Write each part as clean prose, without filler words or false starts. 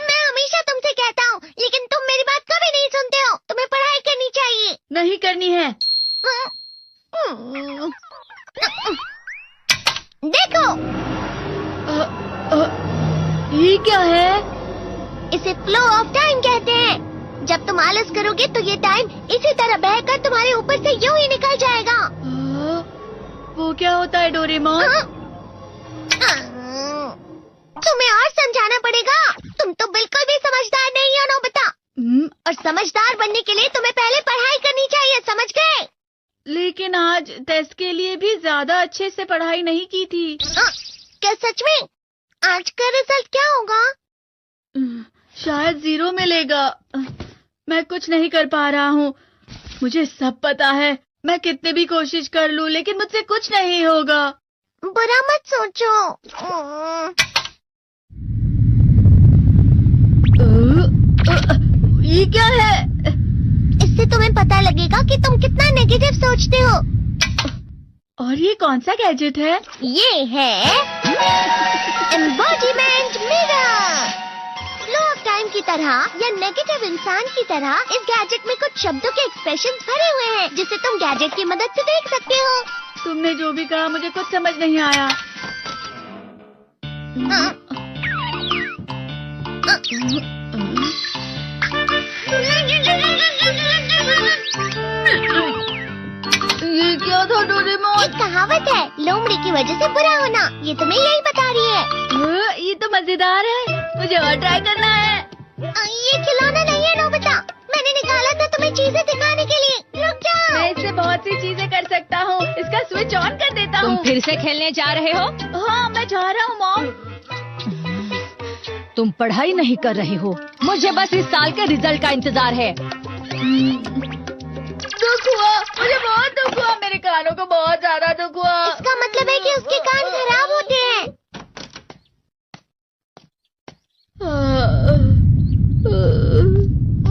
मैं हमेशा तुमसे कहता हूँ, लेकिन तुम मेरी बात कभी नहीं सुनते हो। तुम्हें पढ़ाई करनी चाहिए। नहीं करनी है। देखो, ये क्या है? इसे फ्लो ऑफ टाइम कहते हैं। जब तुम आलस करोगे तो ये टाइम इसी तरह बहकर तुम्हारे ऊपर से यूं ही निकल जाएगा। वो क्या होता है डोरेमोन? तुम्हें और समझाना पड़ेगा। तुम तो बिल्कुल भी समझदार नहीं हो नोबिता। और समझदार बनने के लिए तुम्हें पहले पढ़ाई करनी चाहिए, समझ गए? लेकिन आज टेस्ट के लिए भी ज्यादा अच्छे से पढ़ाई नहीं की थी। क्या सच में? आज का रिजल्ट क्या होगा? शायद 0 मिलेगा। मैं कुछ नहीं कर पा रहा हूँ। मुझे सब पता है। मैं कितने भी कोशिश कर लूँ, लेकिन मुझसे कुछ नहीं होगा। बुरा मत सोचो। ये क्या है? इससे तुम्हें पता लगेगा कि तुम कितना नेगेटिव सोचते हो। और ये कौन सा गैजेट है? ये है embodiment mirror. Flow of time की तरह या नेगेटिव इंसान की तरह इस गैजेट में कुछ शब्दों के एक्सप्रेशन भरे हुए हैं, जिसे तुम गैजेट की मदद से देख सकते हो। तुमने जो भी कहा मुझे कुछ समझ नहीं आया। ये क्या था डोरेमोन? एक कहावत है, लोमड़ी की वजह से बुरा होना। ये तुम्हें यही बता रही है। ये तो मजेदार है। मुझे और ट्राई करना है। ये खिलौना नहीं है नोबिता। मैंने निकाला था तुम्हें चीजें दिखाने के लिए। रुक जाओ। मैं इससे बहुत सी चीजें कर सकता हूँ। इसका स्विच ऑन कर देता हूँ। तुम फिर से खेलने जा रहे हो? हाँ, मैं जा रहा हूँ मॉम। तुम पढ़ाई नहीं कर रहे हो। मुझे बस इस साल के रिजल्ट का इंतजार है। दुख हुआ, मुझे बहुत दुख हुआ। मेरे कानों को बहुत ज्यादा दुख हुआ। इसका मतलब है कि उसके कान खराब होते हैं।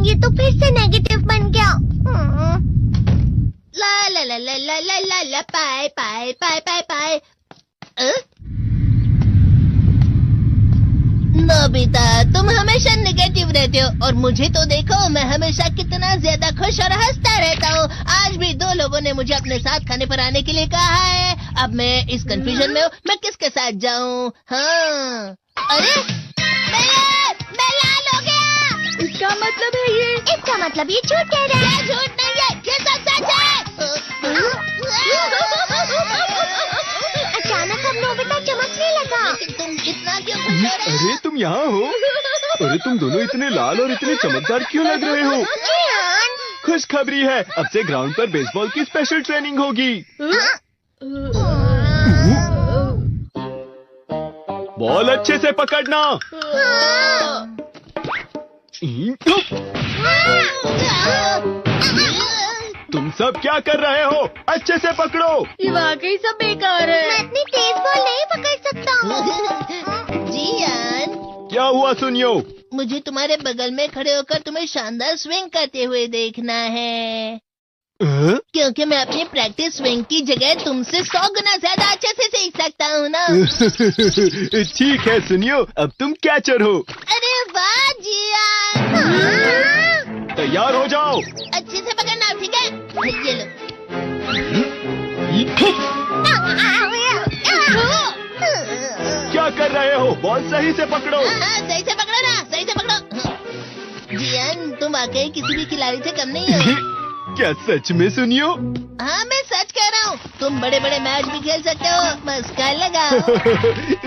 ये तो फिर से नेगेटिव बन गया। ला ला ला ला ला ला ला ला पाए पाए पाए पाए पाए। नोबिता, तुम हमेशा नेगेटिव रहते हो और मुझे तो देखो, मैं हमेशा कितना ज्यादा खुश और हंसता रहता हूँ। आज भी 2 लोगों ने मुझे अपने साथ खाने पर आने के लिए कहा है। अब मैं इस कंफ्यूजन में हूँ, मैं किसके साथ जाऊँ? हाँ, अरे मैं लाल हो गया। इसका मतलब है ये? इसका मतलब ये झूठ कह रहा है। झूठ नहीं है, ये सब सच है। अचानक अब नोबिता चमकने लगा। तुम इतना क्यों खुश हो रहे हो? अरे तुम यहाँ हो? अरे तुम दोनों इतने लाल और इतने चमकदार क्यों लग रहे हो? खुशखबरी है, अब से ग्राउंड पर बेसबॉल की स्पेशल ट्रेनिंग होगी। बॉल अच्छे से पकड़ना। तुम सब क्या कर रहे हो? अच्छे से पकड़ो। ये वाकई सब बेकार है। मैं इतनी तेज बॉल नहीं पकड़ सकता हूँ। जियान, क्या हुआ सुनियो? मुझे तुम्हारे बगल में खड़े होकर तुम्हें शानदार स्विंग करते हुए देखना है। क्योंकि मैं अपनी प्रैक्टिस स्विंग की जगह तुमसे 100 गुना ज्यादा अच्छे से सीख सकता हूँ ना। ठीक है सुनियो, अब तुम कैचर हो। अरे वाह जियान। तैयार हो जाओ। अच्छे से पकड़ना, ठीक है? ये लो। क्या कर रहे हो? बॉल सही से पकड़ो। सही से पकड़ो ना, सही से पकड़ो। जियान, तुम वाकई किसी भी खिलाड़ी से कम नहीं हो। क्या सच में सुनियो? हाँ, मैं सच कह रहा हूँ। तुम बड़े बड़े मैच भी खेल सकते हो। मस्का लगाओ।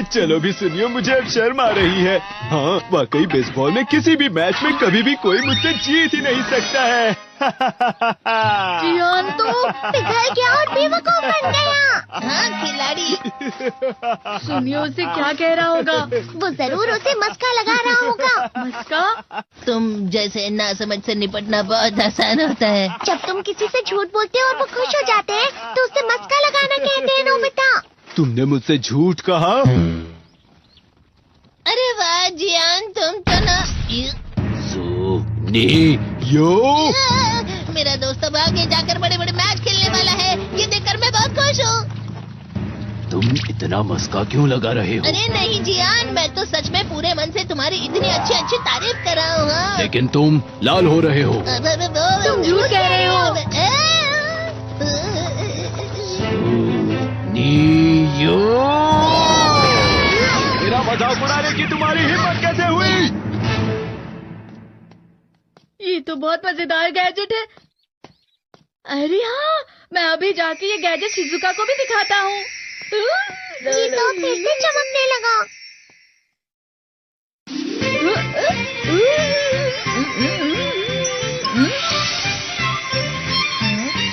चलो भी सुनियो, मुझे अब शर्म आ रही है। हाँ, वाकई बेसबॉल में किसी भी मैच में कभी भी कोई मुझसे जीत ही नहीं सकता है। जियान तो पिघल गया और बेवकूफ बन गया। हाँ, खिलाड़ी। सुनियो उसे क्या कह रहा होगा? वो जरूर उसे मस्का लगा रहा होगा। मस्का? तुम जैसे नासमझ से निपटना बहुत आसान होता है। जब तुम किसी से झूठ बोलते हो और वो खुश हो जाते हैं, तो उसे मस्का लगाना कहते हैं नोबिता। तुमने मुझसे झूठ कहा? अरे वाह जियान, तुम तो ना। यो मेरा दोस्त अब आगे जाकर बड़े बड़े मैच खेलने वाला है। ये देखकर मैं बहुत खुश हूँ। तुम इतना मस्का क्यों लगा रहे हो? अरे नहीं जियान, मैं तो सच में पूरे मन से तुम्हारी इतनी अच्छी अच्छी तारीफ कर रहा हूँ। हाँ। लेकिन तुम लाल हो रहे हो। तुम झूठ कह रहे हो। नीयो, मेरा मजाक उड़ाने की तुम्हारी हिम्मत कैसे हुई? ये तो बहुत मजेदार गैजेट है। अरे हाँ, मैं अभी जाके ये गैजेट शिजुका को भी दिखाता हूँ। ये तो फिर से चमकने लगा।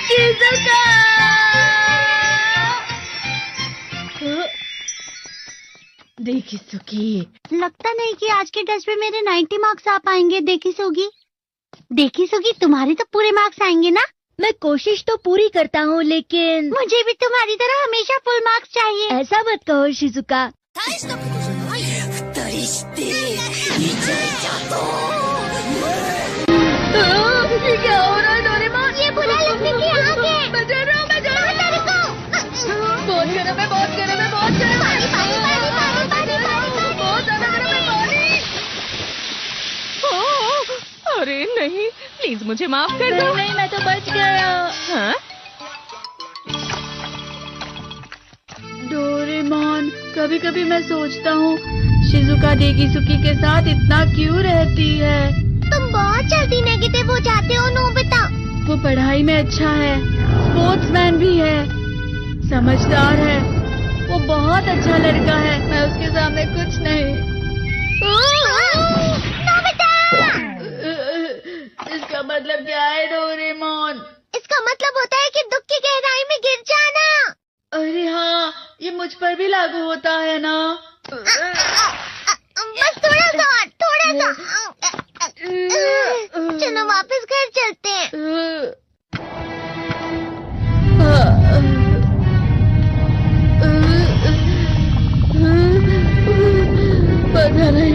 शिजुका! देखिसुकी, लगता नहीं कि आज के टेस्ट में मेरे 90 मार्क्स आ पाएंगे। देखिसुगी, तुम्हारे तो पूरे मार्क्स आएंगे ना? मैं कोशिश तो पूरी करता हूँ, लेकिन मुझे भी तुम्हारी तरह हमेशा फुल मार्क्स चाहिए। ऐसा मत कहो शिजुका। ये क्या हो रहा है डोरेमोन? ये बुरा लगने की आग है। मैं डर रहा हूँ, मैं डर रहा हूँ। बहुत गर्म है, बहुत गर्म है, बहुत गर्म है। बहुत ज्यादा गर्म है पानी। अरे नहीं, प्लीज मुझे माफ कर दो। नहीं, मैं तो बच गया। हाँ? डोरेमोन, कभी कभी मैं सोचता हूँ शिजुका डेगिसुकी के साथ इतना क्यों रहती है। तुम बहुत जल्दी नेगेटिव हो जाते हो नोबिता। वो पढ़ाई में अच्छा है, स्पोर्ट्समैन भी है, समझदार है, वो बहुत अच्छा लड़का है। मैं उसके सामने कुछ नहीं। इसका मतलब क्या है डोरेमोन? इसका मतलब होता है कि दुख की गहराई में गिर जाना। अरे हाँ, ये मुझ पर भी लागू होता है ना। बस थोड़ा सा। चलो वापस घर चलते हैं। पता नहीं,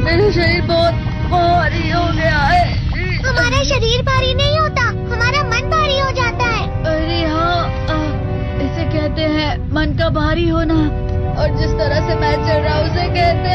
मेरा शरीर बहुत भारी हो गया है। हमारा शरीर भारी नहीं होता, हमारा मन भारी हो जाता है। अरे हाँ, इसे कहते हैं मन का भारी होना। और जिस तरह से मैं चल रहा हूँ उसे कहते